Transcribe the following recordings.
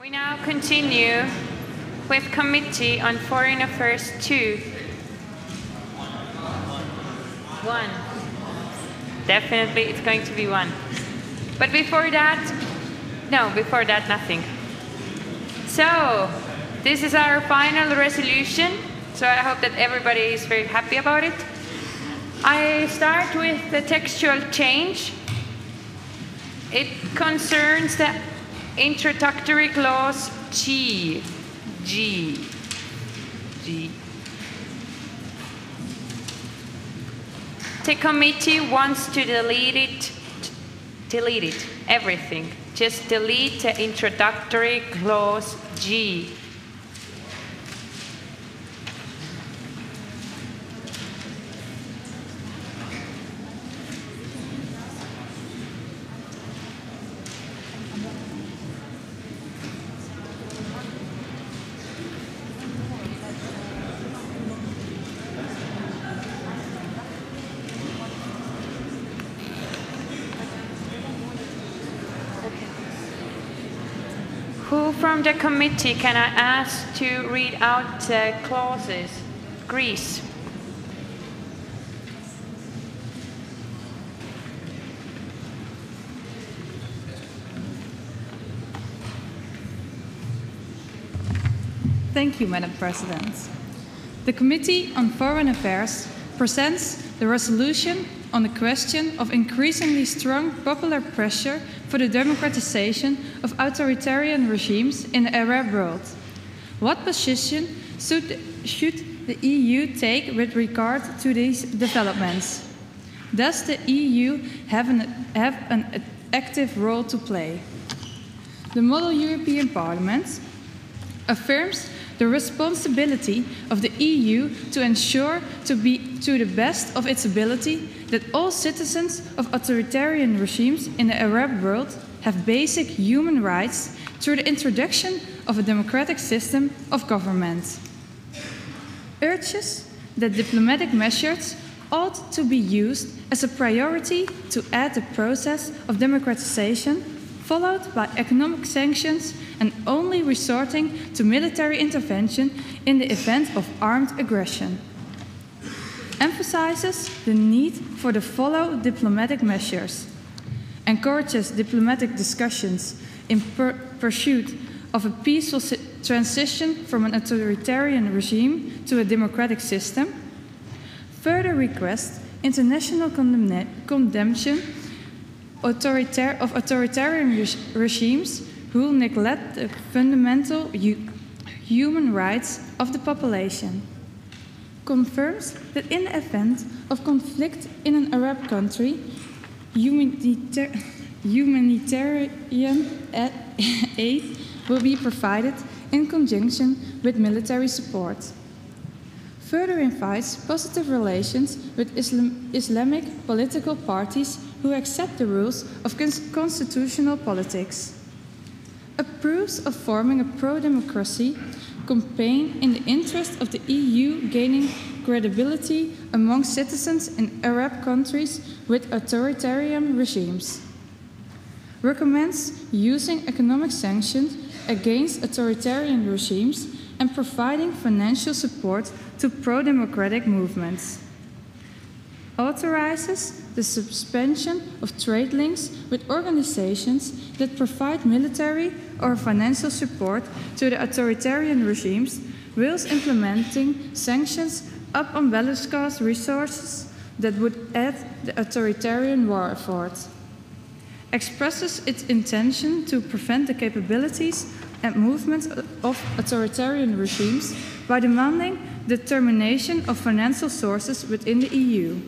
We now continue with Committee on Foreign Affairs 2. 1. Definitely it's going to be 1. But before that, nothing. So, this is our final resolution, so I hope that everybody is very happy about it. I start with the textual change. It concerns the introductory clause G. The committee wants to delete it, everything. Just delete the introductory clause G. Who from the committee can I ask to read out the clauses? Greece. Thank you, Madam President. The Committee on Foreign Affairs presents the resolution on the question of increasingly strong popular pressure for the democratization of authoritarian regimes in the Arab world. What position should the EU take with regard to these developments? Does the EU have an active role to play? The Model European Parliament affirms the responsibility of the EU to ensure to the best of its ability that all citizens of authoritarian regimes in the Arab world have basic human rights through the introduction of a democratic system of government. Urges that diplomatic measures ought to be used as a priority to aid the process of democratization, followed by economic sanctions and only resorting to military intervention in the event of armed aggression. Emphasizes the need for the following diplomatic measures. Encourages diplomatic discussions in pursuit of a peaceful transition from an authoritarian regime to a democratic system. Further requests international condemnation of authoritarian regimes who neglect the fundamental human rights of the population. Confirms that in the event of conflict in an Arab country, humanitarian aid will be provided in conjunction with military support. Further invites positive relations with Islamic political parties who accept the rules of constitutional politics. Approves of forming a pro-democracy campaign in the interest of the EU gaining credibility among citizens in Arab countries with authoritarian regimes. Recommends using economic sanctions against authoritarian regimes and providing financial support to pro-democratic movements. Authorizes the suspension of trade links with organizations that provide military or financial support to the authoritarian regimes, whilst implementing sanctions upon Belarus resources that would aid the authoritarian war effort. Expresses its intention to prevent the capabilities and movements of authoritarian regimes by demanding the termination of financial sources within the EU.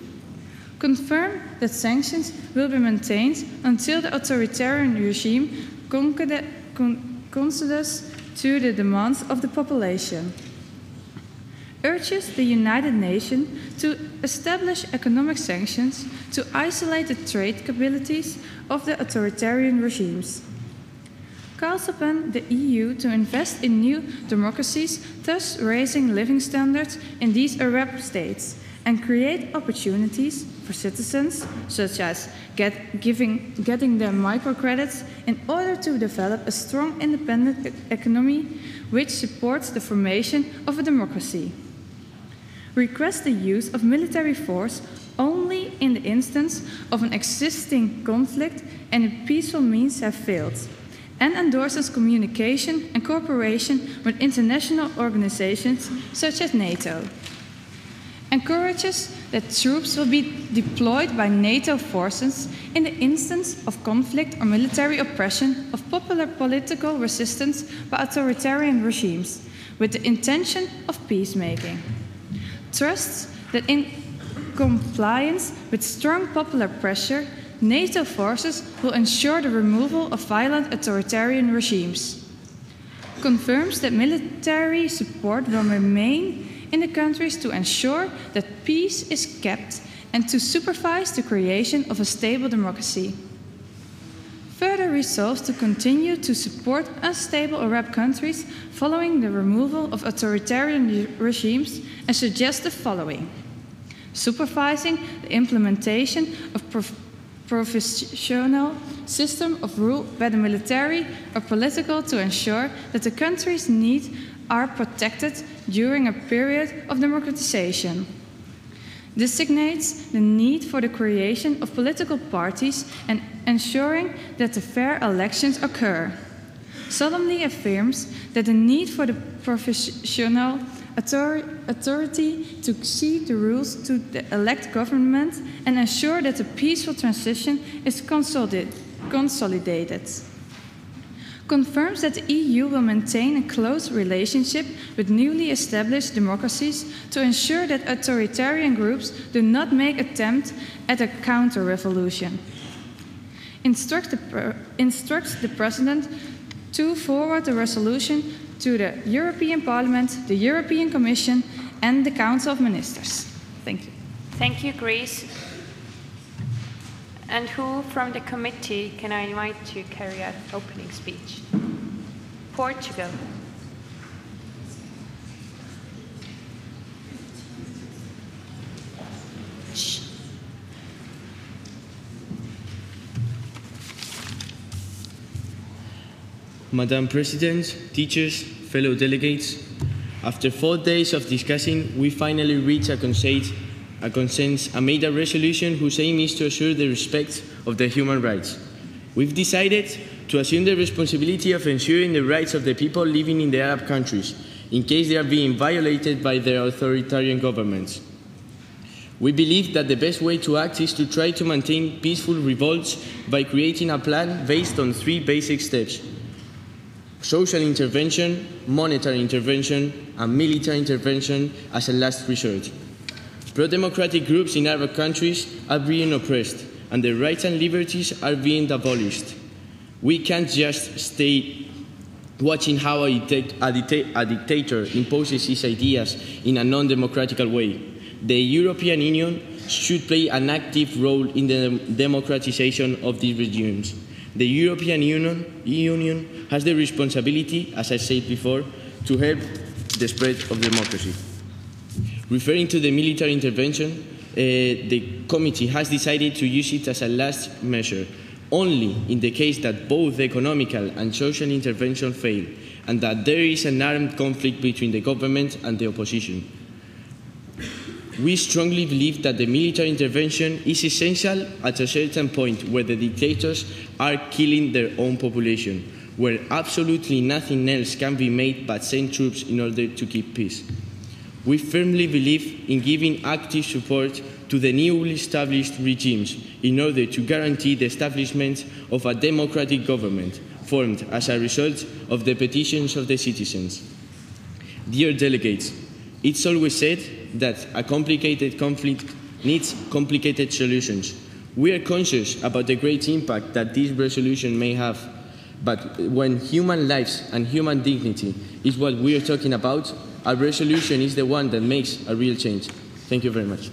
Confirm that sanctions will be maintained until the authoritarian regime concedes to the demands of the population. Urges the United Nations to establish economic sanctions to isolate the trade capabilities of the authoritarian regimes. Calls upon the EU to invest in new democracies, thus raising living standards in these Arab states, and create opportunities for citizens, such as getting them microcredits in order to develop a strong independent economy which supports the formation of a democracy. Request the use of military force only in the instance of an existing conflict and if peaceful means have failed, and endorses communication and cooperation with international organizations such as NATO. Encourages that troops will be deployed by NATO forces in the instance of conflict or military oppression of popular political resistance by authoritarian regimes with the intention of peacemaking. Trusts that in compliance with strong popular pressure, NATO forces will ensure the removal of violent authoritarian regimes. Confirms that military support will remain in the countries to ensure that peace is kept and to supervise the creation of a stable democracy. Further resolves to continue to support unstable Arab countries following the removal of authoritarian regimes and suggests the following: supervising the implementation of professional system of rule by the military or political to ensure that the country's needs are protected during a period of democratization. Designates the need for the creation of political parties and ensuring that the fair elections occur. Solemnly affirms that the need for the professional authority to see the rules to the elect government and ensure that a peaceful transition is consolidated. Confirms that the EU will maintain a close relationship with newly established democracies to ensure that authoritarian groups do not make attempts at a counter-revolution. Instructs the President to forward the resolution to the European Parliament, the European Commission, and the Council of Ministers. Thank you. Thank you, Grace. And who from the committee can I invite to carry out opening speech? Portugal. Madam President, teachers, fellow delegates, after 4 days of discussing, we finally reached a consensus and made a resolution whose aim is to assure the respect of the human rights. We've decided to assume the responsibility of ensuring the rights of the people living in the Arab countries, in case they are being violated by their authoritarian governments. We believe that the best way to act is to try to maintain peaceful revolts by creating a plan based on 3 basic steps: social intervention, monetary intervention, and military intervention as a last resort. Pro-democratic groups in Arab countries are being oppressed, and their rights and liberties are being abolished. We can't just stay watching how a dictator imposes his ideas in a non-democratic way. The European Union should play an active role in the democratization of these regimes. The European Union has the responsibility, as I said before, to help the spread of democracy. Referring to the military intervention, the committee has decided to use it as a last measure, only in the case that both economical and social intervention fail, and that there is an armed conflict between the government and the opposition. We strongly believe that the military intervention is essential at a certain point where the dictators are killing their own population, where absolutely nothing else can be made but send troops in order to keep peace. We firmly believe in giving active support to the newly established regimes in order to guarantee the establishment of a democratic government formed as a result of the petitions of the citizens. Dear delegates, it's always said that a complicated conflict needs complicated solutions. We are conscious about the great impact that this resolution may have, but when human lives and human dignity is what we are talking about, a resolution is the one that makes a real change. Thank you very much.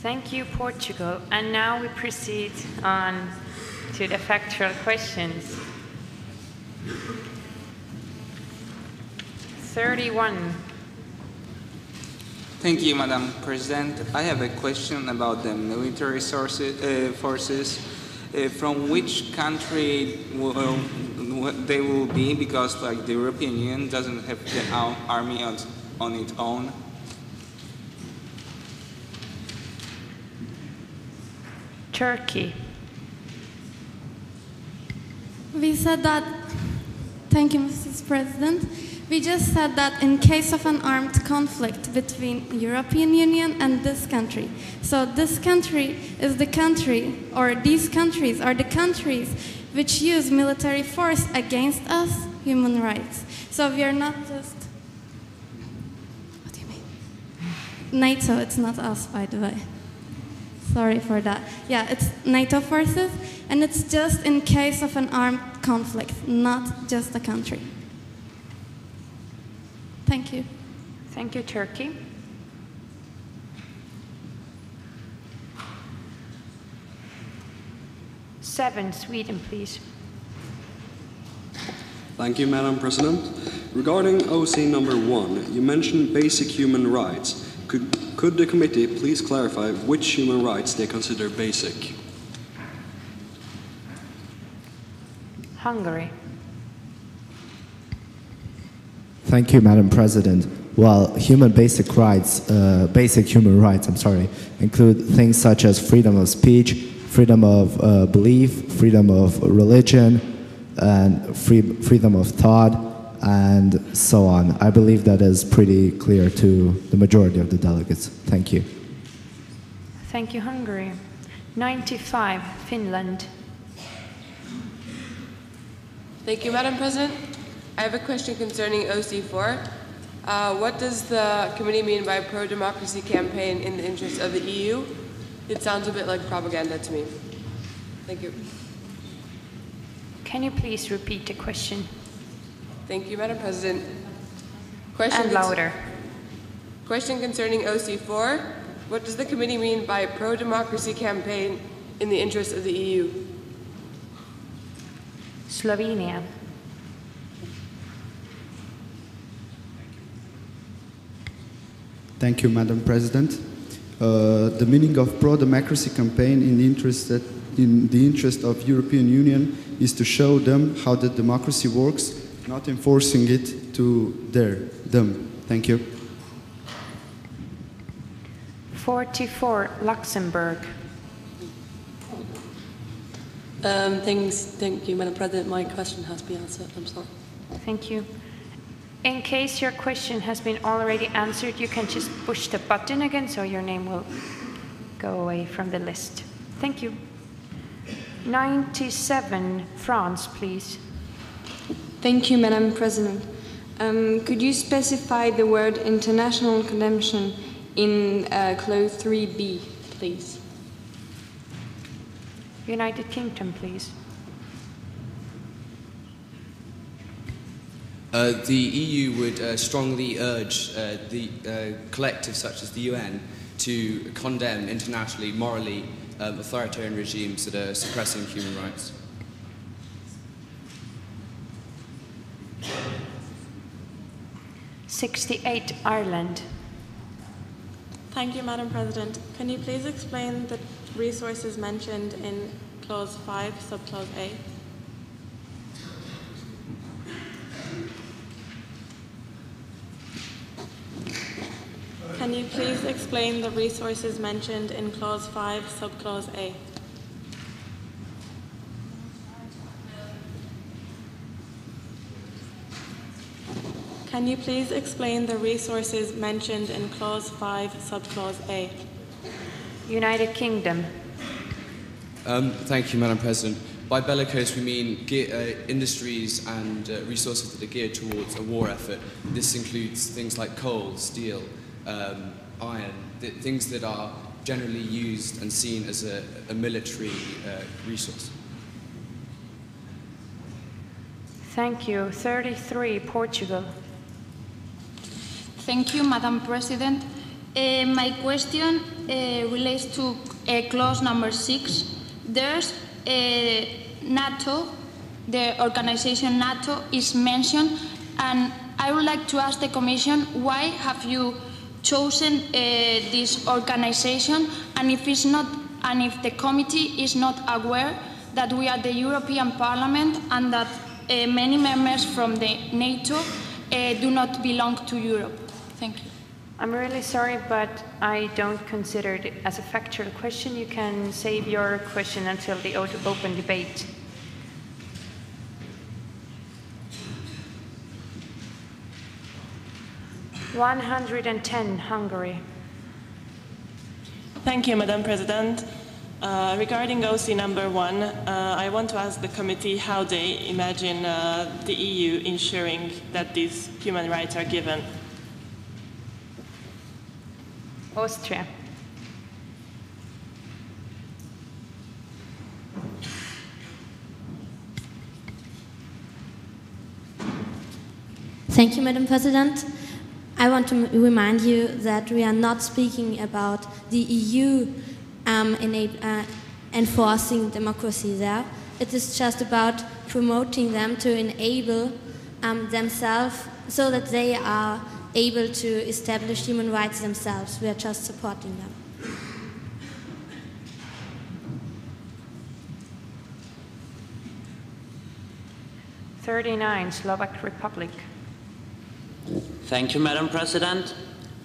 Thank you, Portugal. And now we proceed on to the factual questions. 31. Thank you, Madam President. I have a question about the military forces. From which country they will be? Because like the European Union doesn't have the army on its own. Turkey. We said that, thank you, Mrs. President. We just said that in case of an armed conflict between European Union and this country. So this country is the country, or these countries are the countries which use military force against us, human rights. So we are not just, what do you mean? NATO, it's not us, by the way. Sorry for that. Yeah, it's NATO forces, and it's just in case of an armed conflict, not just a country. Thank you. Thank you, Turkey. Seven, Sweden, please. Thank you, Madam President. Regarding OC number 1, you mentioned basic human rights. Could the committee please clarify which human rights they consider basic? Hungary. Thank you, Madam President. Well, basic human rights, include things such as freedom of speech, freedom of belief, freedom of religion, and freedom of thought, and so on. I believe that is pretty clear to the majority of the delegates. Thank you. Thank you, Hungary. 95, Finland. Thank you, Madam President. I have a question concerning OC4. What does the committee mean by pro-democracy campaign in the interest of the EU? It sounds a bit like propaganda to me. Thank you. Can you please repeat the question? Thank you, Madam President. And louder. Question concerning OC4. What does the committee mean by pro-democracy campaign in the interest of the EU? Slovenia. Thank you, Madam President. The meaning of pro-democracy campaign in the interest of European Union is to show them how the democracy works, not enforcing it to them. Thank you. 44, Luxembourg. Thank you, Madam President. My question has been answered. I'm sorry. Thank you. In case your question has been already answered, you can just push the button again so your name will go away from the list. Thank you. 97, France, please. Thank you, Madam President. Could you specify the word international condemnation in clause 3b, please? United Kingdom, please. The EU would strongly urge the collectives such as the UN to condemn internationally, morally, authoritarian regimes that are suppressing human rights. '68, Ireland. Thank you, Madam President. Can you please explain the resources mentioned in clause 5, subclause A? Can you please explain the resources mentioned in clause 5, subclause A? Can you please explain the resources mentioned in clause 5, subclause A? United Kingdom. Thank you, Madam President. By bellicose, we mean industries and resources that are geared towards a war effort. This includes things like coal, steel, iron, things that are generally used and seen as a military resource. Thank you. 33, Portugal. Thank you, Madam President. My question relates to clause number 6. There's NATO, the organization NATO is mentioned, and I would like to ask the Commission, why have you chosen this organization, and if the committee is not aware that we are the European Parliament and that many members from the NATO do not belong to Europe. Thank you. I'm really sorry, but I don't consider it as a factual question. You can save your question until the open debate. (110) Hungary. Thank you, Madam President. Regarding OC number 1, I want to ask the committee how they imagine the EU ensuring that these human rights are given. Austria. Thank you, Madam President. I want to remind you that we are not speaking about the EU enforcing democracy there. It is just about promoting them to enable themselves so that they are able to establish human rights themselves. We are just supporting them. (39) Slovak Republic. Thank you, Madam President.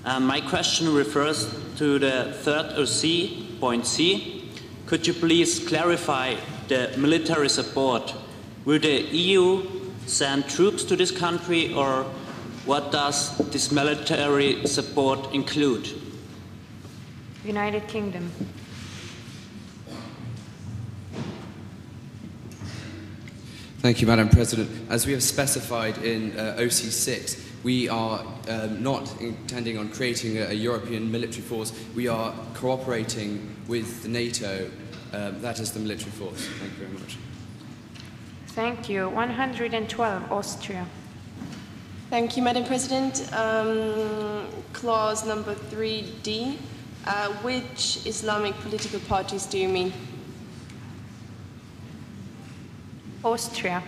My question refers to the third OC, point C. Could you please clarify the military support? Will the EU send troops to this country, or what does this military support include? United Kingdom. Thank you, Madam President. As we have specified in OC6, we are not intending on creating a European military force. We are cooperating with the NATO. That is the military force. Thank you very much. Thank you. 112, Austria. Thank you, Madam President. Clause number 3D. Which Islamic political parties do you mean? Austria.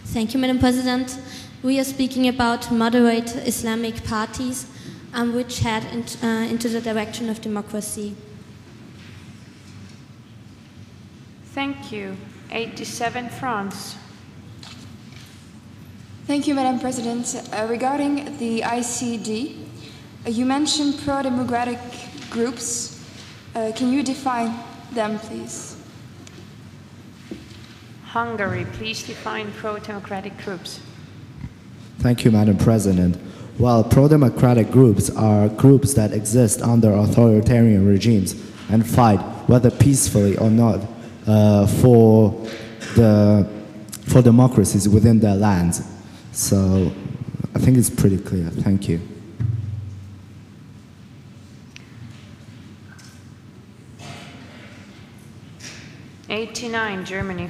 Thank you, Madam President. We are speaking about moderate Islamic parties which head into the direction of democracy. Thank you. 87, France. Thank you, Madam President. Regarding the ICD, you mentioned pro-democratic groups. Can you define them, please? Hungary, please define pro-democratic groups. Thank you, Madam President. Well, pro-democratic groups are groups that exist under authoritarian regimes and fight, whether peacefully or not, for democracies within their lands. So I think it's pretty clear. Thank you. (89) Germany.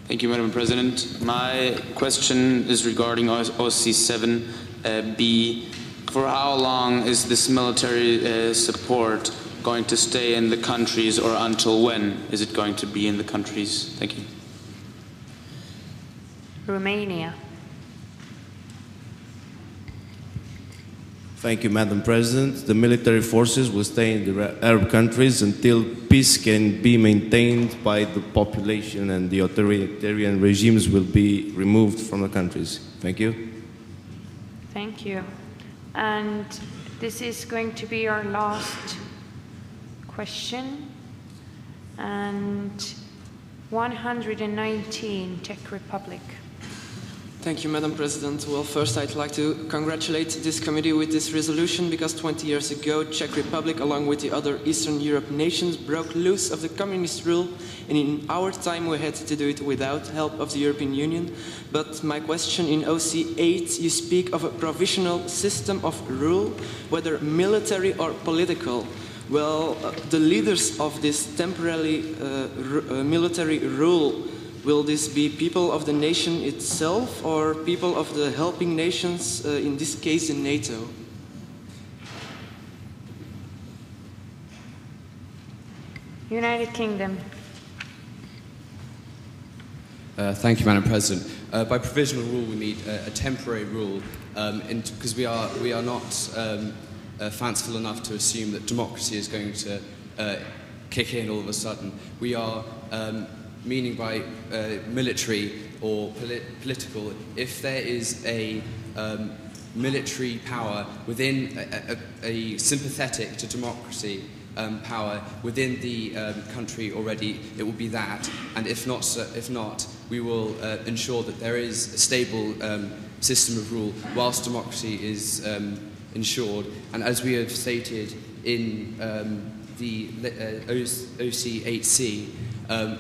Thank you, Madam President. My question is regarding OC7B. For how long is this military support going to stay in the countries, or until when is it going to be in the countries? Thank you. Romania. Thank you, Madam President. The military forces will stay in the Arab countries until peace can be maintained by the population and the authoritarian regimes will be removed from the countries. Thank you. Thank you. And this is going to be our last question. And 119, Czech Republic. Thank you, Madam President. Well, first I'd like to congratulate this committee with this resolution, because 20 years ago, Czech Republic, along with the other Eastern Europe nations, broke loose of the communist rule, and in our time we had to do it without help of the European Union. But my question, in OC8, you speak of a provisional system of rule, whether military or political. Well, the leaders of this temporary military rule, will this be people of the nation itself or people of the helping nations, in this case in NATO? United Kingdom. Thank you, Madam President. By provisional rule, we mean a temporary rule, because we are not fanciful enough to assume that democracy is going to kick in all of a sudden. We are meaning by military or political, if there is a military power within a sympathetic to democracy power within the country already, it will be that. And if not, we will ensure that there is a stable system of rule whilst democracy is ensured. And as we have stated in the OC8C,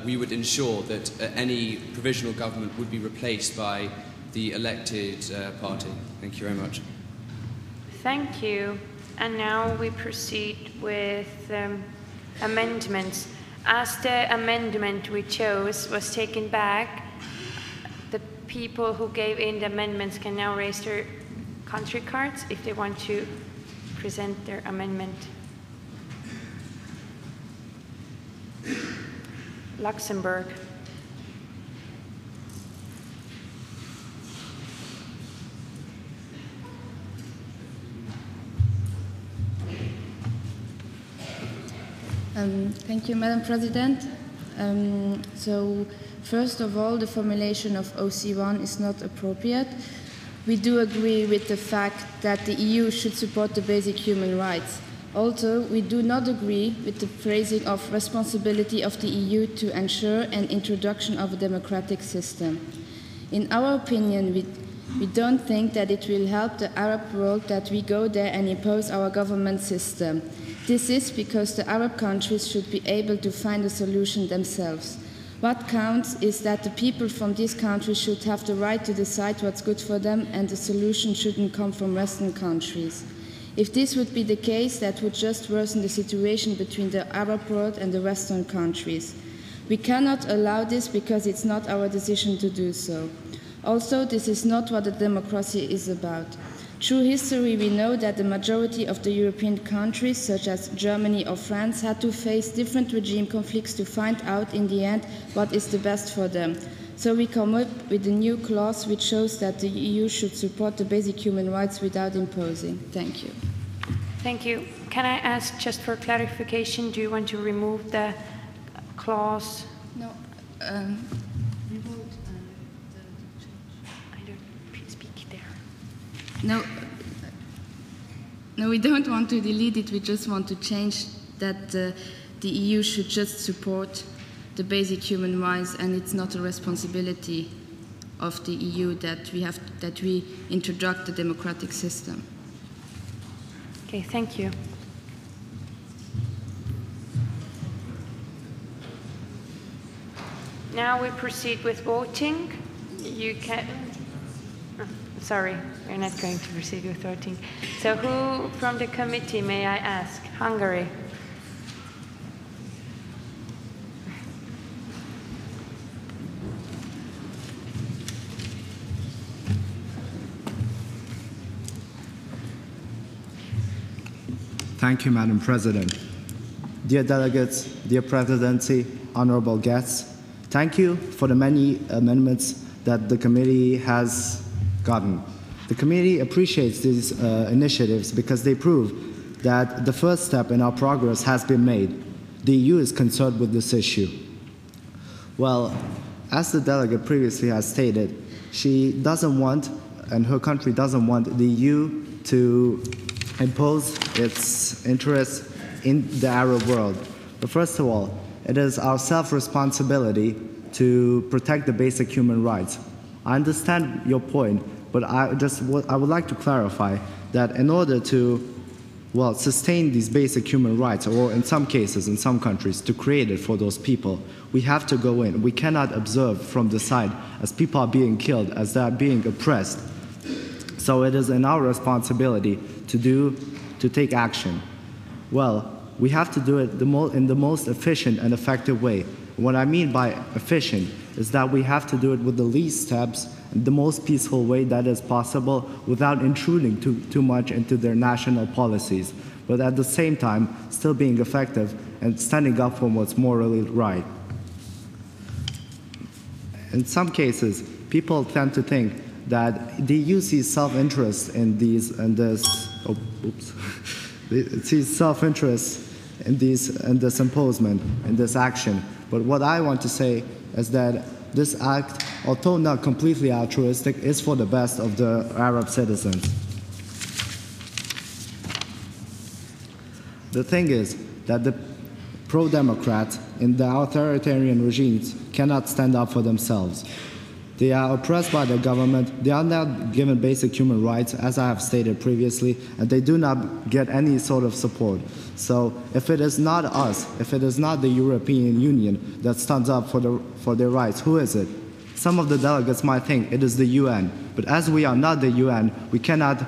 we would ensure that any provisional government would be replaced by the elected party. Thank you very much. Thank you. And now we proceed with amendments. As the amendment we chose was taken back, the people who gave in the amendments can now raise their country cards if they want to present their amendment. Luxembourg. Thank you, Madam President. So, first of all, the formulation of OC1 is not appropriate. We do agree with the fact that the EU should support the basic human rights. Also, we do not agree with the phrasing of responsibility of the EU to ensure an introduction of a democratic system. In our opinion, we don't think that it will help the Arab world that we go there and impose our government system. This is because the Arab countries should be able to find a solution themselves. What counts is that the people from these countries should have the right to decide what's good for them, and the solution shouldn't come from Western countries. If this would be the case, that would just worsen the situation between the Arab world and the Western countries. We cannot allow this because it's not our decision to do so. Also, this is not what a democracy is about. Through history, we know that the majority of the European countries, such as Germany or France, had to face different regime conflicts to find out in the end what is the best for them. So we come up with a new clause which shows that the EU should support the basic human rights without imposing. Thank you. Thank you. Can I ask, just for clarification, do you want to remove the clause? No. No, we don't want to delete it. We just want to change that the EU should just support the basic human rights, and it's not a responsibility of the EU that we introduce the democratic system. Okay, thank you. Now we proceed with voting. You can. Sorry, we're not going to proceed with voting. So who from the committee, may I ask? Hungary. Thank you, Madam President. Dear delegates, dear presidency, honorable guests, thank you for the many amendments that the committee has gotten. The committee appreciates these initiatives because they prove that the first step in our progress has been made. The EU is concerned with this issue. Well, as the delegate previously has stated, she doesn't want, and her country doesn't want, the EU to impose its interests in the Arab world. But first of all, it is our self-responsibility to protect the basic human rights. I understand your point, but I would like to clarify that in order to, well, sustain these basic human rights, or in some cases, in some countries, to create it for those people, we have to go in. We cannot observe from the side as people are being killed, as they are being oppressed. So it is in our responsibility to take action. Well, we have to do it in the most efficient and effective way. What I mean by efficient is that we have to do it with the least steps, in the most peaceful way that is possible, without intruding too much into their national policies, but at the same time still being effective and standing up for what's morally right. in some cases, people tend to think that the EU sees self-interest in it sees self-interest in this imposement, in this action. But what I want to say is that this act, although not completely altruistic, is for the best of the Arab citizens. The thing is that the pro-democrats in the authoritarian regimes cannot stand up for themselves. They are oppressed by the government, they are not given basic human rights, as I have stated previously, and they do not get any sort of support. So if it is not us, if it is not the European Union that stands up for their rights, who is it? Some of the delegates might think it is the UN, but as we are not the UN, we cannot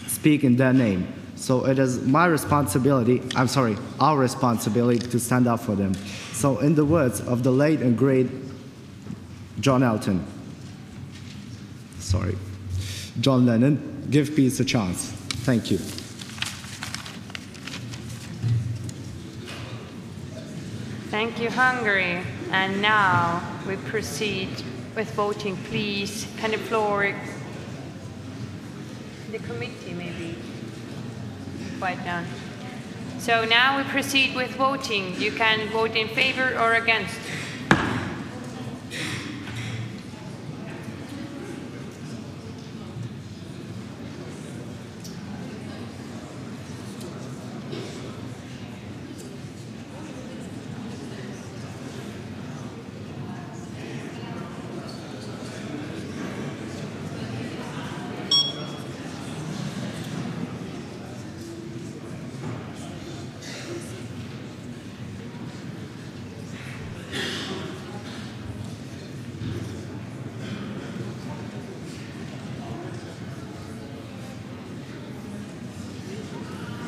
speak in their name. So it is my responsibility, our responsibility to stand up for them. So in the words of the late and great John Lennon, give peace a chance. Thank you. Thank you, Hungary. And now we proceed with voting. Please, can the floor, the committee maybe, quiet down. So now we proceed with voting. You can vote in favor or against.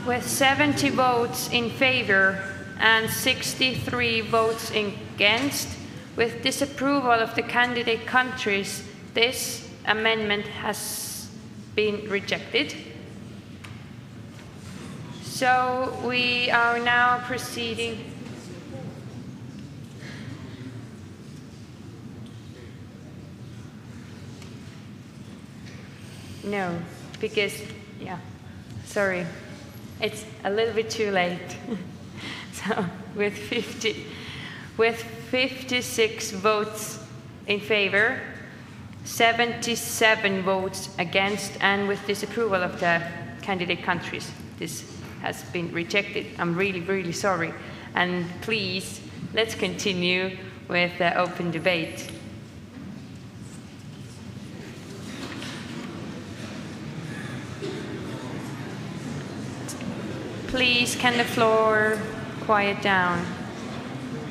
With 70 votes in favor and 63 votes against, with disapproval of the candidate countries, this amendment has been rejected. So we are now proceeding. No, because, sorry. It's a little bit too late. So with 56 votes in favor, 77 votes against, and with disapproval of the candidate countries, this has been rejected. I'm really, really sorry. And please, let's continue with the open debate. Please, can the floor quiet down?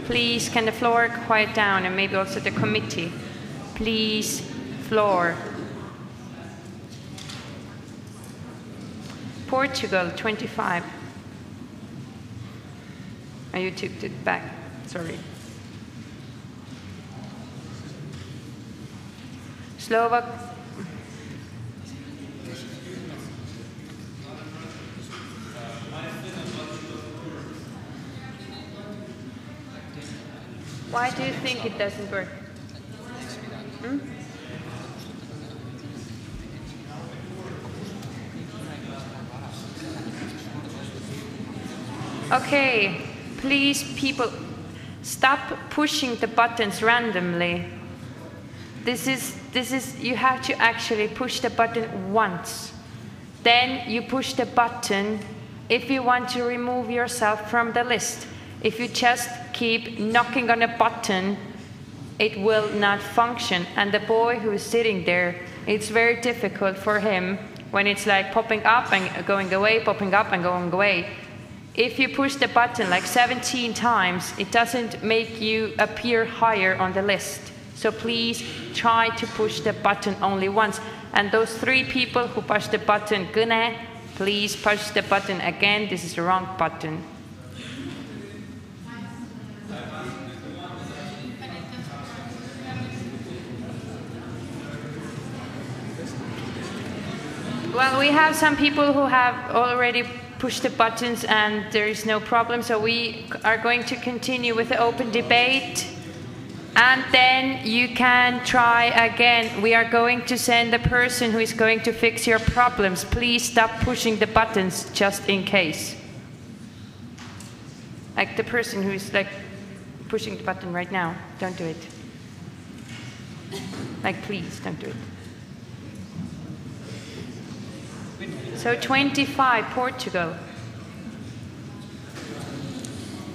Please, can the floor quiet down, and maybe also the committee? Please, floor. Portugal, 25. Oh, you took it back, sorry. Slovak. Why do you think it doesn't work? Okay, please, people, stop pushing the buttons randomly. This is, you have to actually push the button once. Then you push the button if you want to remove yourself from the list. If you just keep knocking on a button, it will not function. And the boy who is sitting there, it's very difficult for him when it's like popping up and going away, popping up and going away. If you push the button like 17 times, it doesn't make you appear higher on the list. So please try to push the button only once. And those 3 people who pushed the button, kõne, please push the button again. This is the wrong button. Well, we have some people who have already pushed the buttons and there is no problem. So we are going to continue with the open debate. And then you can try again. We are going to send the person who is going to fix your problems. Please stop pushing the buttons just in case. Like the person who is like pushing the button right now. Don't do it. Like, please don't do it. So 25, Portugal.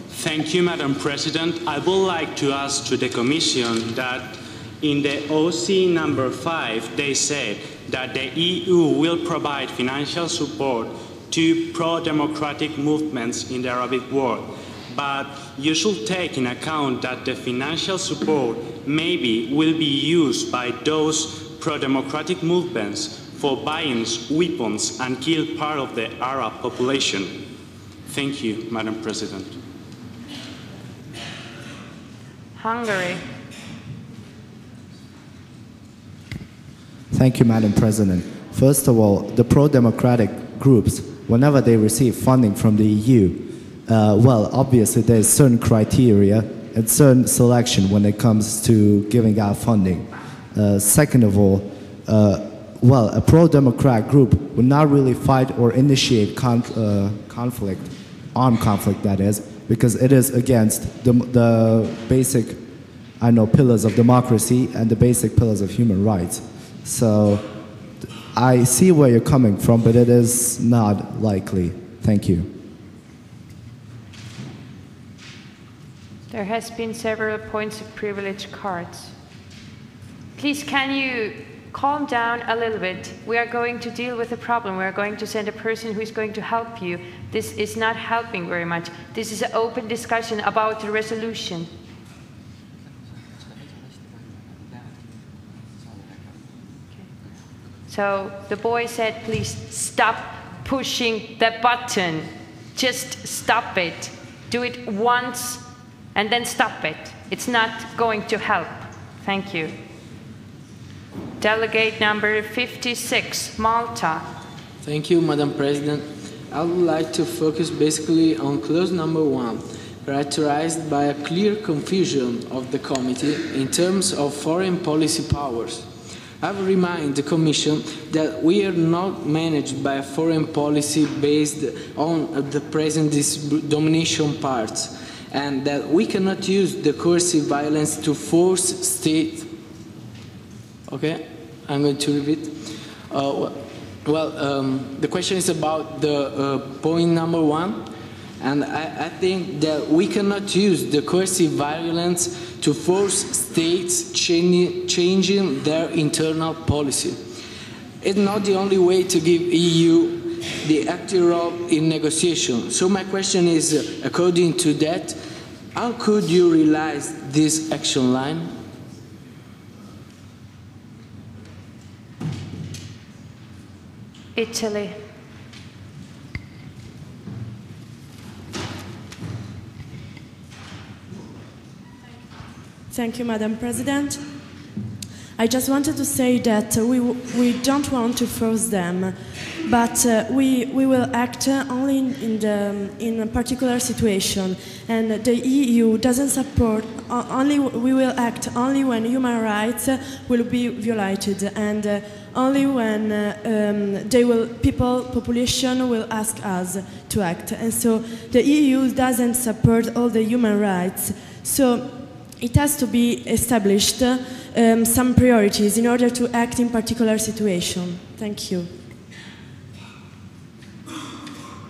Thank you, Madam President. I would like to ask to the Commission that in the OC number 5, they said that the EU will provide financial support to pro-democratic movements in the Arabic world. But you should take in account that the financial support maybe will be used by those pro-democratic movements for buying weapons and kill part of the Arab population. Thank you, Madam President. Hungary. Thank you, Madam President. First of all, the pro-democratic groups, whenever they receive funding from the EU, well, obviously there's certain criteria and certain selection when it comes to giving out funding. Second of all, well, a pro-democrat group would not really fight or initiate conflict, armed conflict that is, because it is against the basic, pillars of democracy and the basic pillars of human rights. So I see where you're coming from, but it is not likely. Thank you. There has been several points of privilege cards. Please, can you calm down a little bit? We are going to deal with the problem. We are going to send a person who is going to help you. This is not helping very much. This is an open discussion about the resolution. So the boy said, please stop pushing the button. Just stop it. Do it once and then stop it. It's not going to help. Thank you. Delegate number 56, Malta. Thank you, Madam President. I would like to focus basically on clause number 1, characterized by a clear confusion of the committee in terms of foreign policy powers. I will remind the Commission that we are not managed by a foreign policy based on the present domination parts, and that we cannot use the coercive violence to force state. Okay, I'm going to repeat. The question is about the point number 1, and I think that we cannot use the coercive violence to force states changing their internal policy. It's not the only way to give EU the active role in negotiation. So my question is, according to that, how could you realize this action line? Italy. Thank you, Madam President. I just wanted to say that we don't want to force them, but we will act only in a particular situation, and the EU doesn't support. We will act only when human rights will be violated, and only when population will ask us to act. And so the EU doesn't support all the human rights. So it has to be established some priorities in order to act in particular situation. Thank you.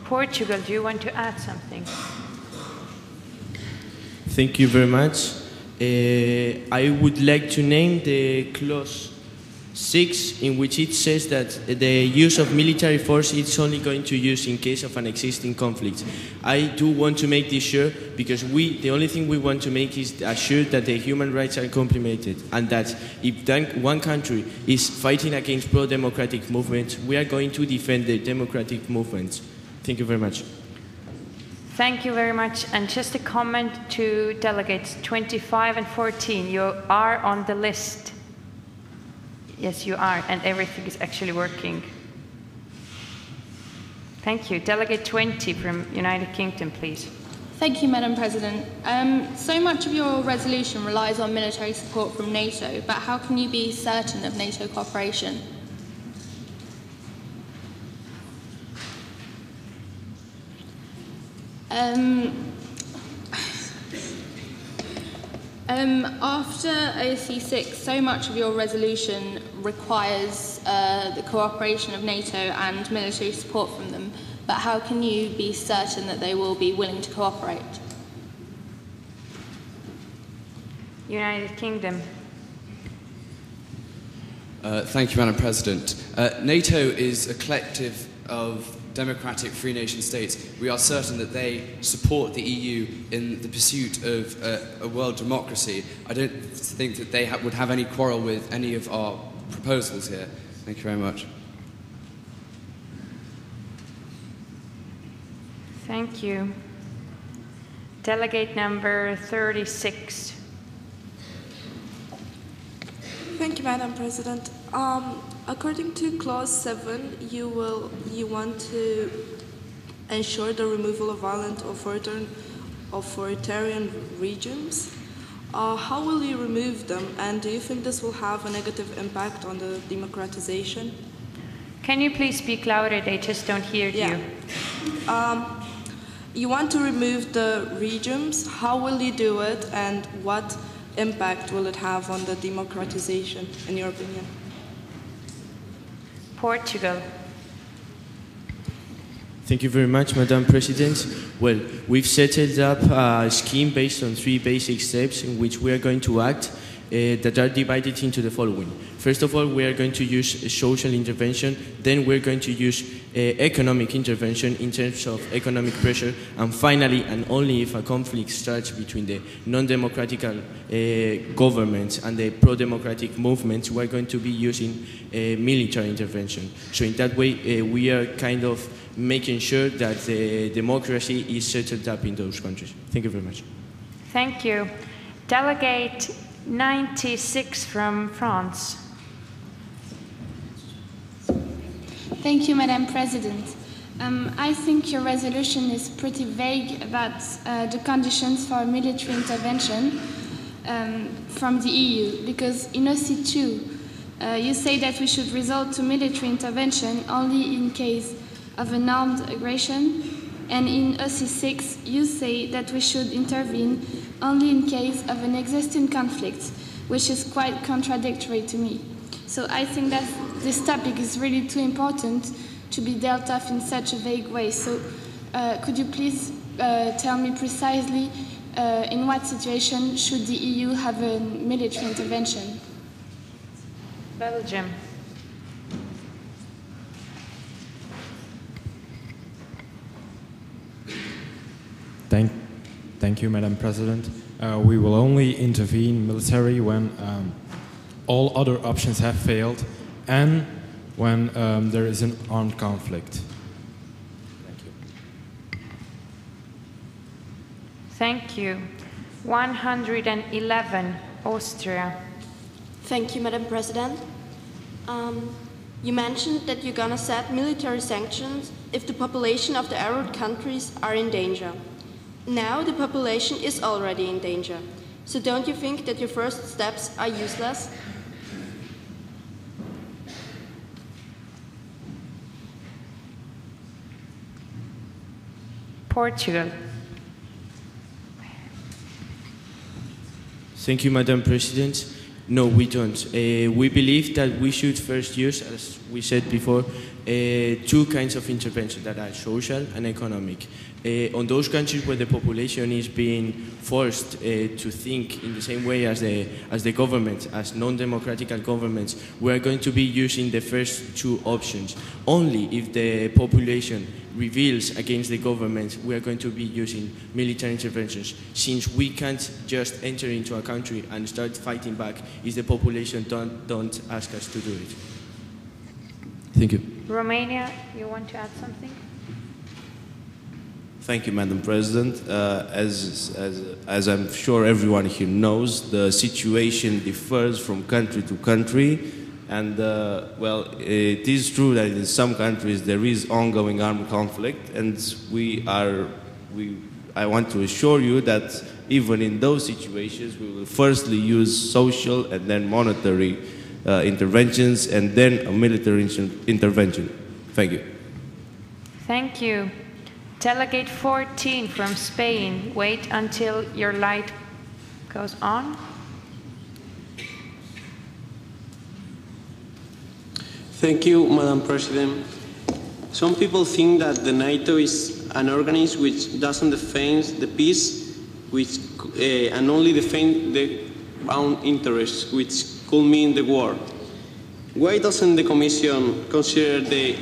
Portugal, do you want to add something? Thank you very much. I would like to name the clause 6, in which it says that the use of military force is only going to use in case of an existing conflict. I do want to make this sure, because the only thing we want to make is assure that the human rights are complemented, and that if one country is fighting against pro-democratic movements, we are going to defend the democratic movements. Thank you very much. Thank you very much. And just a comment to delegates 25 and 14. You are on the list. Yes, you are, and everything is actually working. Thank you. Delegate 20 from United Kingdom, please. Thank you, Madam President. So much of your resolution relies on military support from NATO, but how can you be certain of NATO cooperation? After OC6, so much of your resolution requires the cooperation of NATO and military support from them, but how can you be certain that they will be willing to cooperate? United Kingdom. Thank you, Madam President. NATO is a collective of democratic free nation states. We are certain that they support the EU in the pursuit of a world democracy. I don't think that they would have any quarrel with any of our proposals here. Thank you very much. Thank you. Delegate number 36. Thank you, Madam President. According to Clause 7, you want to ensure the removal of violent authoritarian regimes. How will you remove them, and do you think this will have a negative impact on the democratization? Can you please speak louder? They just don't hear you. You want to remove the regimes. How will you do it, and what impact will it have on the democratization, in your opinion? Portugal. Thank you very much, Madam President. Well, we've settled up a scheme based on 3 basic steps in which we are going to act that are divided into the following. First of all, we are going to use social intervention, then we're going to use economic intervention in terms of economic pressure, and finally, and only if a conflict starts between the non-democratic governments and the pro-democratic movements, we're going to be using military intervention. So in that way, we are kind of making sure that the democracy is settled up in those countries. Thank you very much. Thank you. Delegate 96 from France. Thank you, Madam President. I think your resolution is pretty vague about the conditions for military intervention from the EU, because in OC2, you say that we should resort to military intervention only in case of an armed aggression, and in OC6, you say that we should intervene only in case of an existing conflict, which is quite contradictory to me. So I think that this topic is really too important to be dealt with in such a vague way. So could you please tell me precisely in what situation should the EU have a military intervention? Belgium. Thank you, Madam President. We will only intervene military when all other options have failed and when there is an armed conflict. Thank you. Thank you. 111, Austria. Thank you, Madam President. You mentioned that you're gonna set military sanctions if the population of the Arab countries are in danger. Now the population is already in danger. So don't you think that your first steps are useless? Portugal. Thank you, Madam President. No, we don't. We believe that we should first use, as we said before, 2 kinds of intervention that are social and economic. On those countries where the population is being forced to think in the same way as the government, as non-democratic governments, we are going to be using the first 2 options. Only if the population rebels against the government, we are going to be using military interventions, since we can't just enter into a country and start fighting back if the population don't ask us to do it. Thank you. Romania, you want to add something? Thank you, Madam President. As I'm sure everyone here knows, the situation differs from country to country. And, well, it is true that in some countries there is ongoing armed conflict, and we I want to assure you that even in those situations, we will firstly use social and then monetary interventions and then a military intervention. Thank you. Thank you. Delegate 14 from Spain, wait until your light goes on. Thank you, Madam President. Some people think that the NATO is an organism which doesn't defend the peace, and only defend the own interests, which could mean the war. Why doesn't the Commission consider the...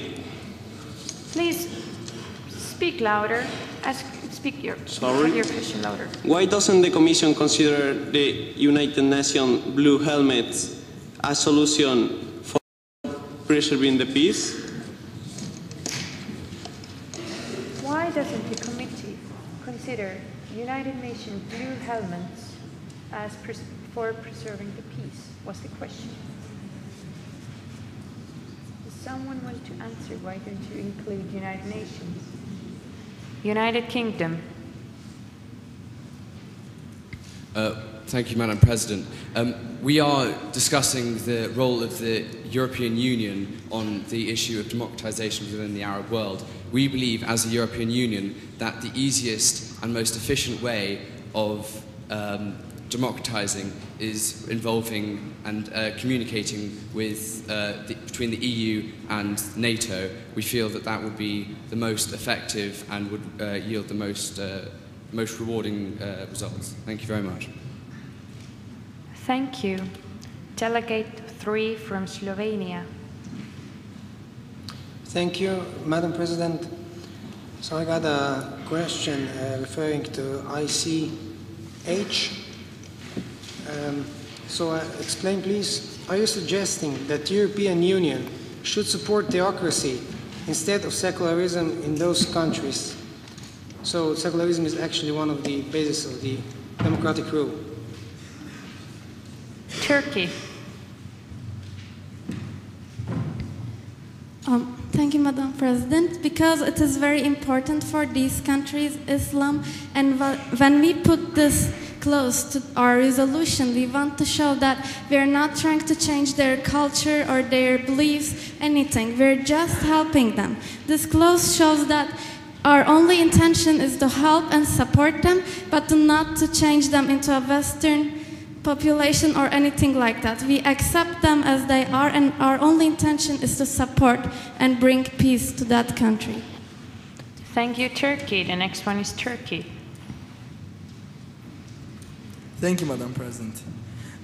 Please speak louder. Speak your question louder. Why doesn't the Commission consider the United Nations blue helmets a solution for preserving the peace? Why doesn't the committee consider United Nations blue helmets as for preserving the peace? Was the question. Does someone want to answer? Why don't you include United Nations? United Kingdom. Thank you, Madam President. We are discussing the role of the European Union on the issue of democratization within the Arab world. We believe, as a European Union, that the easiest and most efficient way of democratizing is involving and communicating with between the EU and NATO. We feel that that would be the most effective and would yield the most rewarding results. Thank you very much. Thank you. Delegate 3 from Slovenia. Thank you, Madam President. So I got a question referring to ICH. So explain please, are you suggesting that the European Union should support theocracy instead of secularism in those countries? So secularism is actually one of the bases of the democratic rule. Turkey. Thank you, Madam President. Because it is very important for these countries, Islam, and when we put this close to our resolution, we want to show that we're not trying to change their culture or their beliefs, anything. We're just helping them. This clause shows that our only intention is to help and support them, but not to change them into a Western population or anything like that. We accept them as they are, and our only intention is to support and bring peace to that country. Thank you, Turkey. The next one is Turkey. Thank you, Madam President.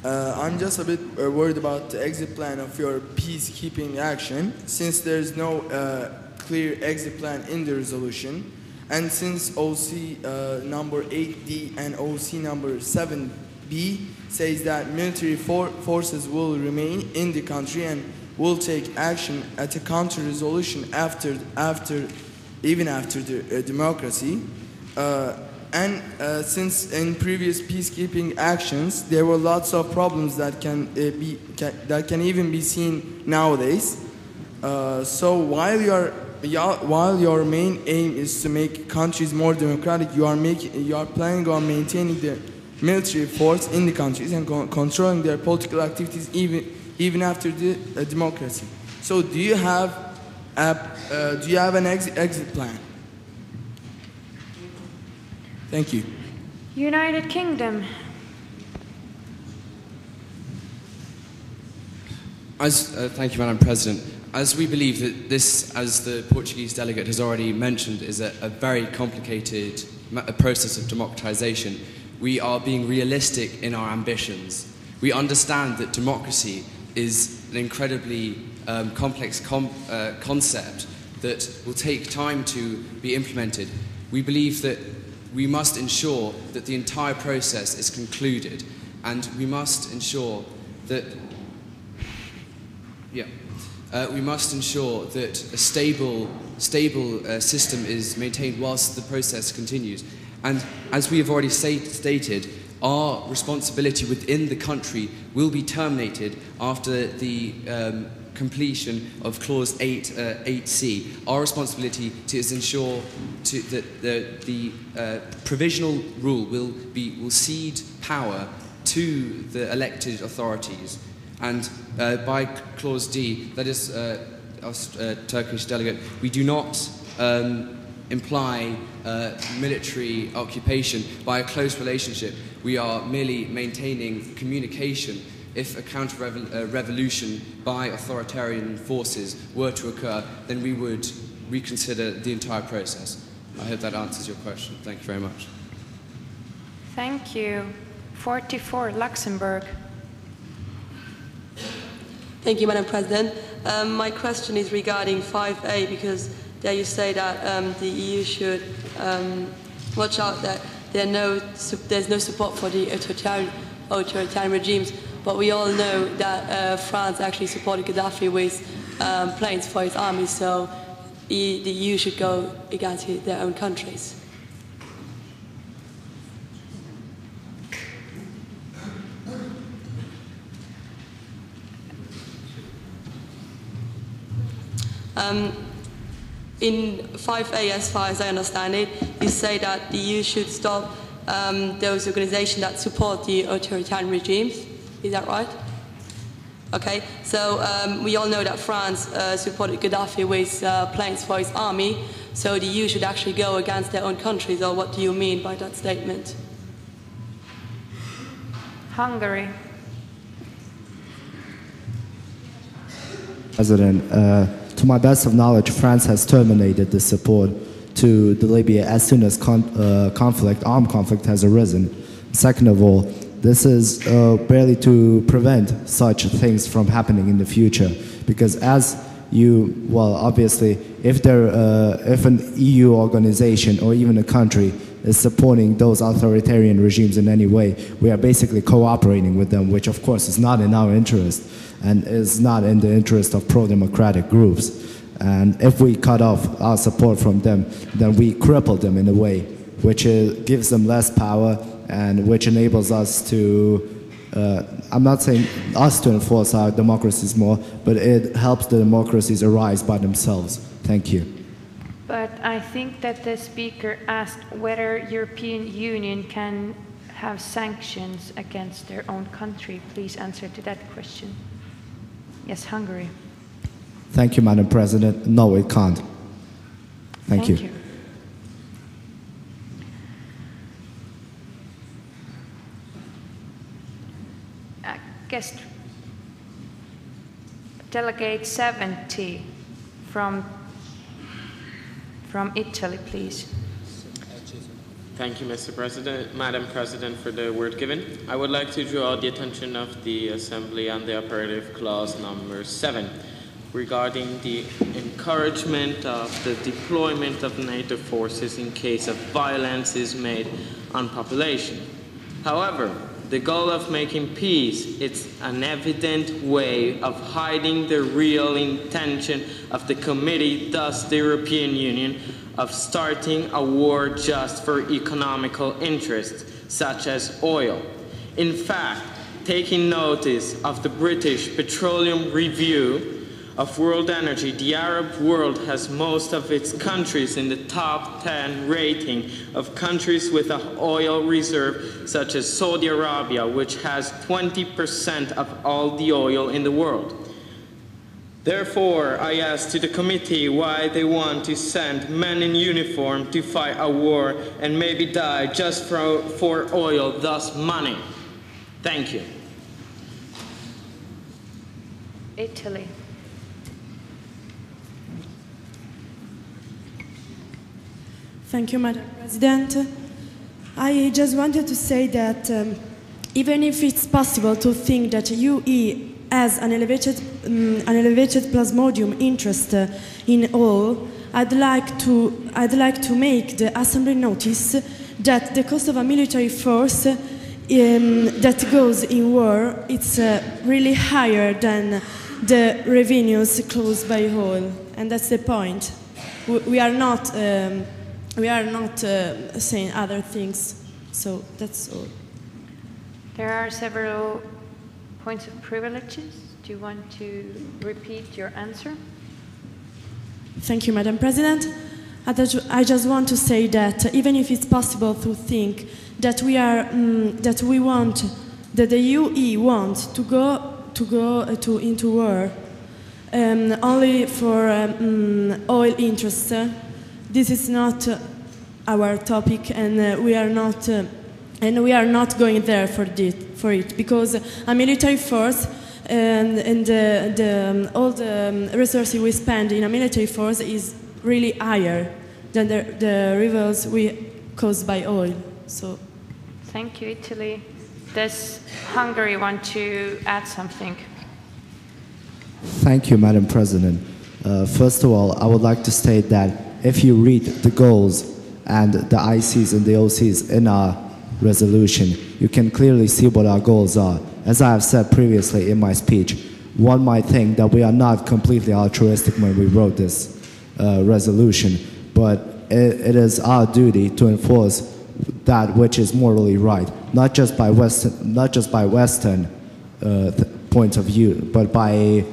I'm just a bit worried about the exit plan of your peacekeeping action, since there's no clear exit plan in the resolution, and since OC number 8D and OC number 7B says that military forces will remain in the country and will take action at a counter-resolution even after the democracy. And since in previous peacekeeping actions there were lots of problems that can even be seen nowadays. So while your main aim is to make countries more democratic, you are planning on maintaining the military force in the countries and controlling their political activities even after the democracy. So do you have an exit plan? Thank you. United Kingdom. Thank you, Madam President. As we believe that this, as the Portuguese delegate has already mentioned, is a very complicated process of democratization, we are being realistic in our ambitions. We understand that democracy is an incredibly complex concept that will take time to be implemented. We believe that we must ensure that the entire process is concluded, and we must ensure that a stable system is maintained whilst the process continues. And as we have already stated, our responsibility within the country will be terminated after the completion of Clause 8C. Our responsibility is ensure that the provisional rule will cede power to the elected authorities. And by Clause D, that is us, Turkish delegate, we do not imply military occupation by a close relationship. We are merely maintaining communication. If a counter-revolution by authoritarian forces were to occur, then we would reconsider the entire process. I hope that answers your question. Thank you very much. Thank you. 44, Luxembourg. Thank you, Madam President. My question is regarding 5A, because there you say that the EU should watch out that there's no support for the authoritarian regimes. But we all know that France actually supported Gaddafi with planes for his army, so the EU should go against their own countries. In 5A, as far as I understand it, you say that the EU should stop those organizations that support the authoritarian regimes. Is that right? Okay, so we all know that France supported Gaddafi with planes for his army, so the EU should actually go against their own countries, or what do you mean by that statement? Hungary. President, to my best of knowledge, France has terminated the support to the Libya as soon as armed conflict has arisen. Second of all, this is barely to prevent such things from happening in the future, because obviously, if an EU organization or even a country is supporting those authoritarian regimes in any way, we are basically cooperating with them, which of course is not in our interest and is not in the interest of pro-democratic groups. And if we cut off our support from them, then we cripple them in a way, which gives them less power and which enables us to, I'm not saying us to enforce our democracies more, but it helps the democracies arise by themselves. Thank you. But I think that the speaker asked whether European Union can have sanctions against their own country. Please answer to that question. Yes, Hungary. Thank you, Madam President. No, it can't. Thank you. Guest Delegate 70 from Italy, please. Thank you, Mr. President. Madam President, for the word given. I would like to draw the attention of the Assembly on the operative clause number 7 regarding the encouragement of the deployment of NATO forces in case of violence is made on population. However, the goal of making peace is an evident way of hiding the real intention of the committee, thus the European Union, of starting a war just for economical interests, such as oil. In fact, taking notice of the British Petroleum Review of World Energy, the Arab world has most of its countries in the top 10 rating of countries with an oil reserve, such as Saudi Arabia, which has 20% of all the oil in the world. Therefore, I ask to the committee why they want to send men in uniform to fight a war and maybe die just for oil, thus money. Thank you. Italy. Thank you, Madam President. I just wanted to say that even if it's possible to think that UE has an elevated plasmodium interest in oil, I'd like to make the Assembly notice that the cost of a military force that goes in war it's really higher than the revenues caused by oil, and that's the point. We are not saying other things, so that's all. There are several points of privileges do you want to repeat your answer? Thank you, Madam President. I just want to say that even if it's possible to think that we want that the UE wants to go into war only for oil interests, this is not our topic, and we are not going there for it, because a military force and all the resources we spend in a military force is really higher than the rivals we caused by oil. So, thank you, Italy. Does Hungary want to add something? Thank you, Madam President. First of all, I would like to state that if you read the goals and the ICs and the OCs in our resolution, you can clearly see what our goals are. As I have said previously in my speech, one might think that we are not completely altruistic when we wrote this resolution, but it is our duty to enforce that which is morally right, not just by Western point of view, but by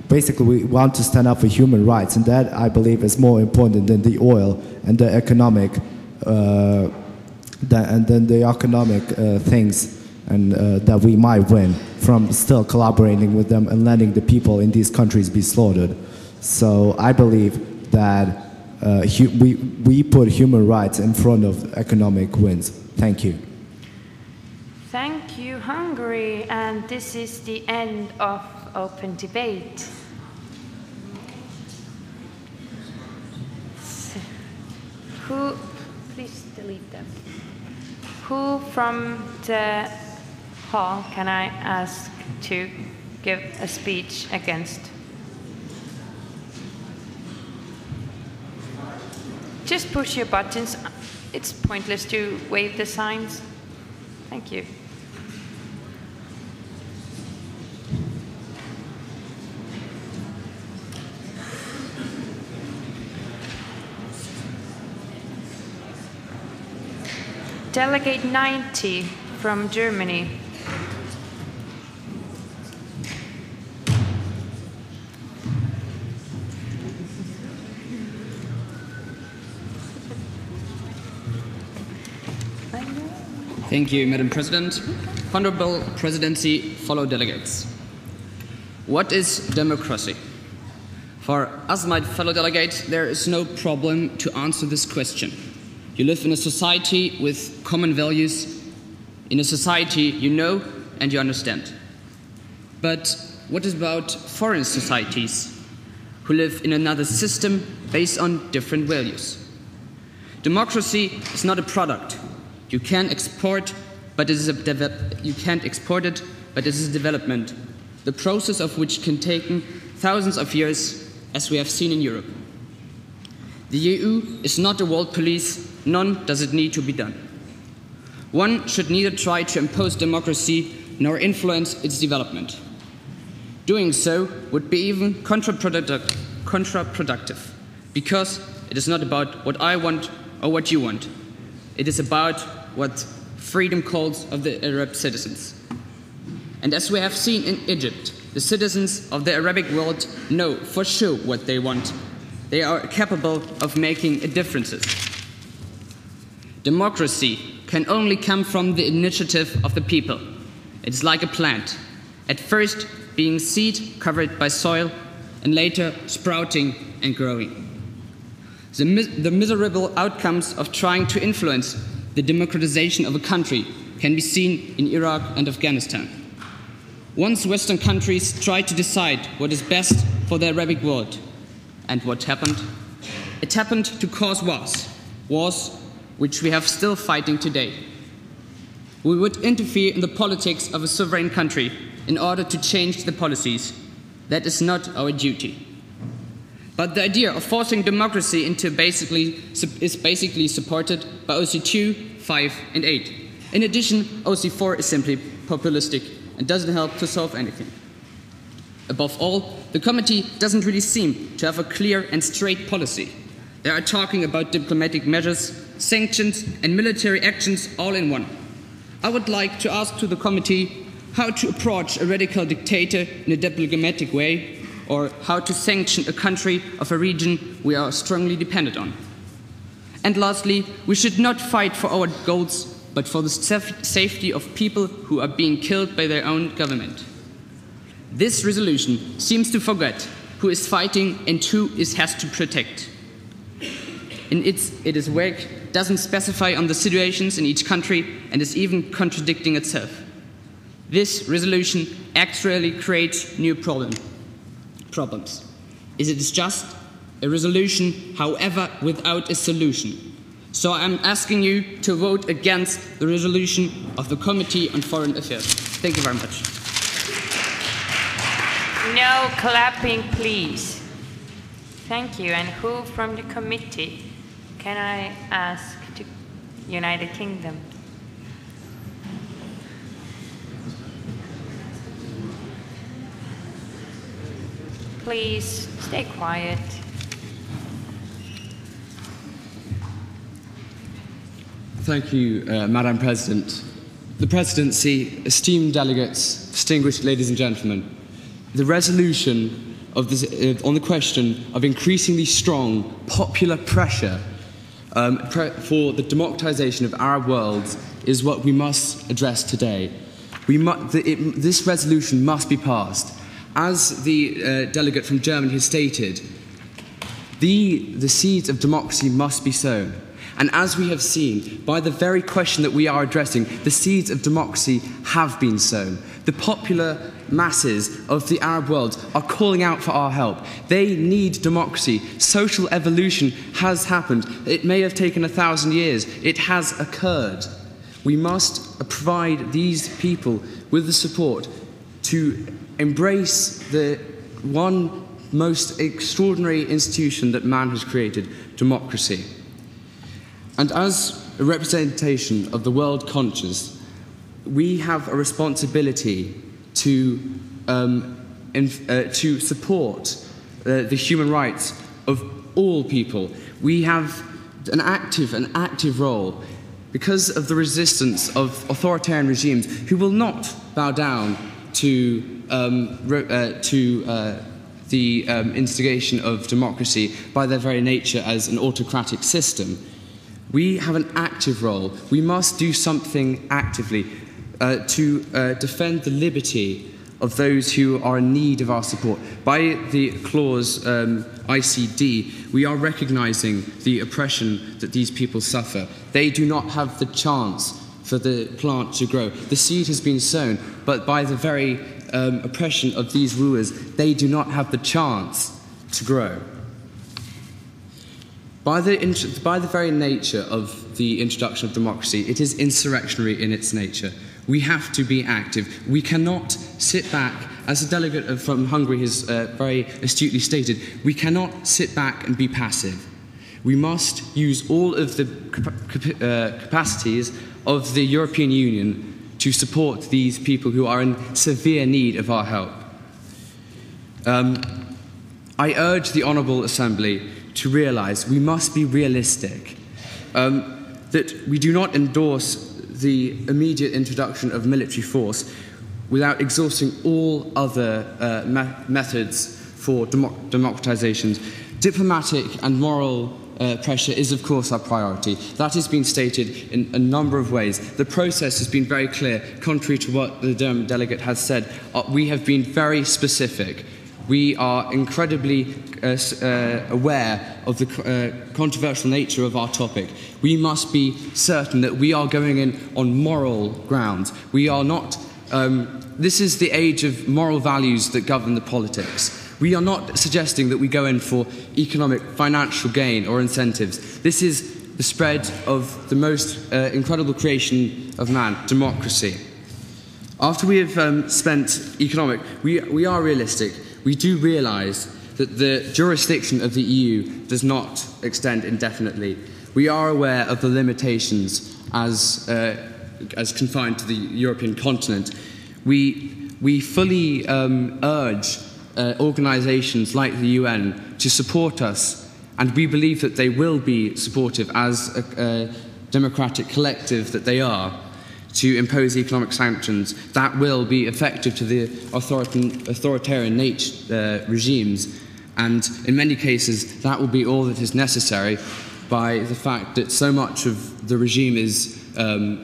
basically we want to stand up for human rights, and that I believe is more important than the oil and the economic things and that we might win from still collaborating with them and letting the people in these countries be slaughtered. So I believe that we put human rights in front of economic wins. Thank you. Thank you, Hungary. And this is the end of open debate. Please delete them. Who from the hall can I ask to give a speech against? Just push your buttons. It's pointless to wave the signs. Thank you. Delegate 90 from Germany. Thank you, Madam President. Honorable Presidency, fellow delegates. What is democracy? For us, my fellow delegates, there is no problem to answer this question. You live in a society with common values, in a society you know and you understand. But what is about foreign societies who live in another system based on different values? Democracy is not a product. You can export, but you can't export it, but it is a development, the process of which can take thousands of years, as we have seen in Europe. The EU is not a world police, nor does it need to be done. One should neither try to impose democracy nor influence its development. Doing so would be even counterproductive, because it is not about what I want or what you want. It is about what freedom calls of the Arab citizens. And as we have seen in Egypt, the citizens of the Arabic world know for sure what they want. They are capable of making a difference. Democracy can only come from the initiative of the people. It is like a plant, at first being seed covered by soil and later sprouting and growing. The miserable outcomes of trying to influence the democratization of a country can be seen in Iraq and Afghanistan. Once Western countries tried to decide what is best for the Arabic world. And what happened? It happened to cause wars which we have still fighting today. We would interfere in the politics of a sovereign country in order to change the policies. That is not our duty. But the idea of forcing democracy into is basically supported by OC2, 5 and 8. In addition, OC4 is simply populistic and doesn't help to solve anything. Above all, the committee doesn't really seem to have a clear and straight policy. They are talking about diplomatic measures, sanctions and military actions all in one. I would like to ask to the committee how to approach a radical dictator in a diplomatic way, or how to sanction a country of a region we are strongly dependent on. And lastly, we should not fight for our goals, but for the safety of people who are being killed by their own government. This resolution seems to forget who is fighting and who it has to protect. And its work doesn't specify on the situations in each country and is even contradicting itself. This resolution actually creates new problems. It is just a resolution, however, without a solution. So I'm asking you to vote against the resolution of the Committee on Foreign Affairs. Thank you very much. No clapping, please. Thank you. And who from the committee can I ask to United Kingdom? Please stay quiet. Thank you, Madam President. The Presidency, esteemed delegates, distinguished ladies and gentlemen, the resolution of this, on the question of increasingly strong popular pressure for the democratization of Arab worlds is what we must address today. This resolution must be passed. As the delegate from Germany has stated, the seeds of democracy must be sown. And as we have seen, by the very question that we are addressing, the seeds of democracy have been sown. The popular masses of the Arab world are calling out for our help. They need democracy. Social evolution has happened. It may have taken 1,000 years. It has occurred. We must provide these people with the support to embrace the one most extraordinary institution that man has created, democracy. And as a representation of the world conscious, we have a responsibility to support the human rights of all people. We have an active role because of the resistance of authoritarian regimes who will not bow down to the instigation of democracy by their very nature as an autocratic system. We have an active role. We must do something actively to defend the liberty of those who are in need of our support. By the clause ICD, we are recognizing the oppression that these people suffer. They do not have the chance for the plant to grow. The seed has been sown, but by the very oppression of these rulers, they do not have the chance to grow. By the very nature of the introduction of democracy, it is insurrectionary in its nature. We have to be active. We cannot sit back, as the delegate from Hungary has very astutely stated, we cannot sit back and be passive. We must use all of the capacities of the European Union to support these people who are in severe need of our help. I urge the Honourable Assembly to realise we must be realistic, that we do not endorse the immediate introduction of military force without exhausting all other methods for democratisation. Diplomatic and moral pressure is, of course, our priority. That has been stated in a number of ways. The process has been very clear. Contrary to what the delegate has said, we have been very specific. We are incredibly aware of the controversial nature of our topic. We must be certain that we are going in on moral grounds. We are not, this is the age of moral values that govern the politics. We are not suggesting that we go in for economic, financial gain or incentives. This is the spread of the most incredible creation of man, democracy. After we have spent economic, we are realistic. We do realise that the jurisdiction of the EU does not extend indefinitely. We are aware of the limitations as confined to the European continent. We fully urge organisations like the UN to support us, and we believe that they will be supportive as a democratic collective that they are, to impose economic sanctions that will be effective to the authoritarian regimes, and in many cases that will be all that is necessary by the fact that so much of the regime is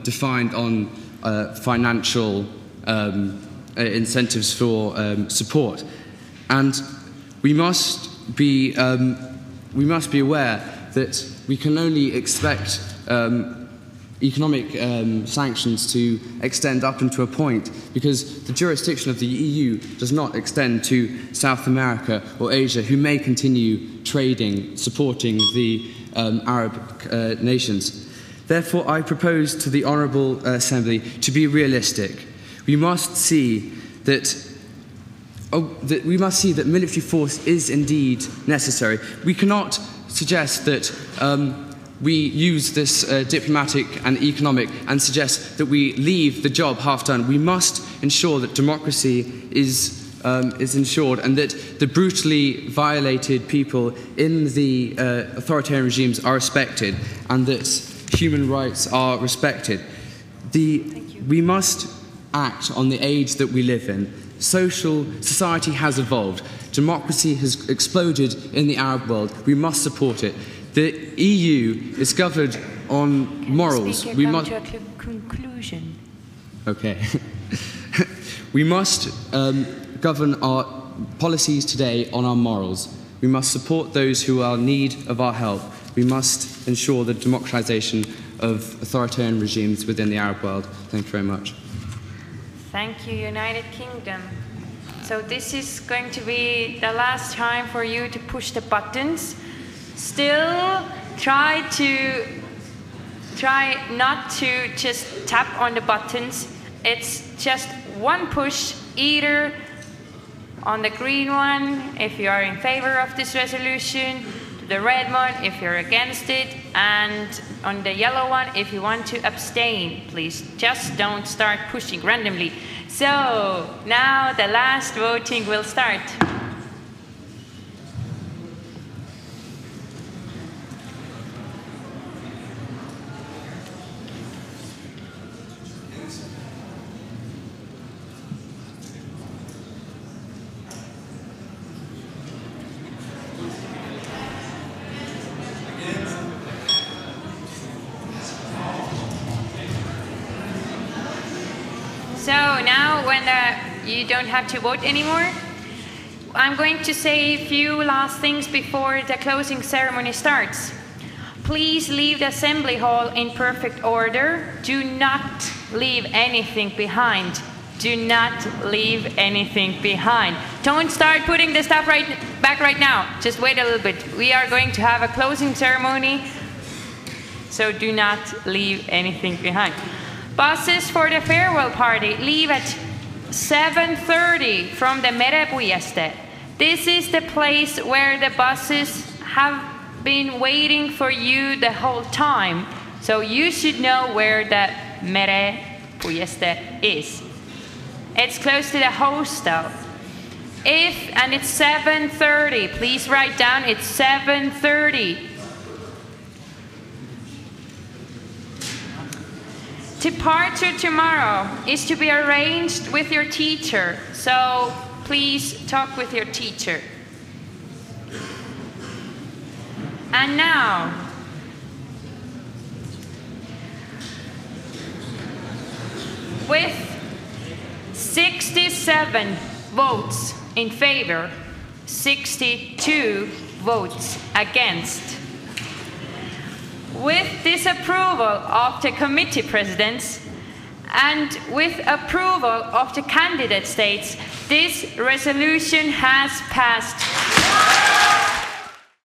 defined on financial incentives for support. And we must be aware that we can only expect economic sanctions to extend up into a point, because the jurisdiction of the EU does not extend to South America or Asia, who may continue trading, supporting the Arab nations. Therefore, I propose to the Honourable Assembly to be realistic. We must see that military force is indeed necessary. We cannot suggest that we use this diplomatic and economic and suggest that we leave the job half done. We must ensure that democracy is ensured, and that the brutally violated people in the authoritarian regimes are respected, and that human rights are respected. We must act on the age that we live in. Society has evolved. Democracy has exploded in the Arab world. We must support it. The EU is governed on morals. We must come to a conclusion. Okay. We must govern our policies today on our morals. We must support those who are in need of our help. We must ensure the democratization of authoritarian regimes within the Arab world. Thank you very much. Thank you, United Kingdom. So this is going to be the last time for you to push the buttons. Still, try not to just tap on the buttons. It's just one push, either on the green one if you are in favor of this resolution, the red one if you're against it, and on the yellow one if you want to abstain. Please just don't start pushing randomly. So now the last voting will start. So now when you don't have to vote anymore, I'm going to say a few last things before the closing ceremony starts. Please leave the assembly hall in perfect order. Do not leave anything behind. Do not leave anything behind. Don't start putting the stuff back right now. Just wait a little bit. We are going to have a closing ceremony, so do not leave anything behind. Buses for the farewell party leave at 7:30 from the Mudel-Eesti. This is the place where the buses have been waiting for you the whole time. So you should know where the Mudel-Eesti is. It's close to the hostel. And it's 7:30. Please write down, it's 7:30. Departure tomorrow is to be arranged with your teacher, so please talk with your teacher. And now, with 67 votes in favor, 62 votes against, with disapproval of the committee presidents and with approval of the candidate states, this resolution has passed.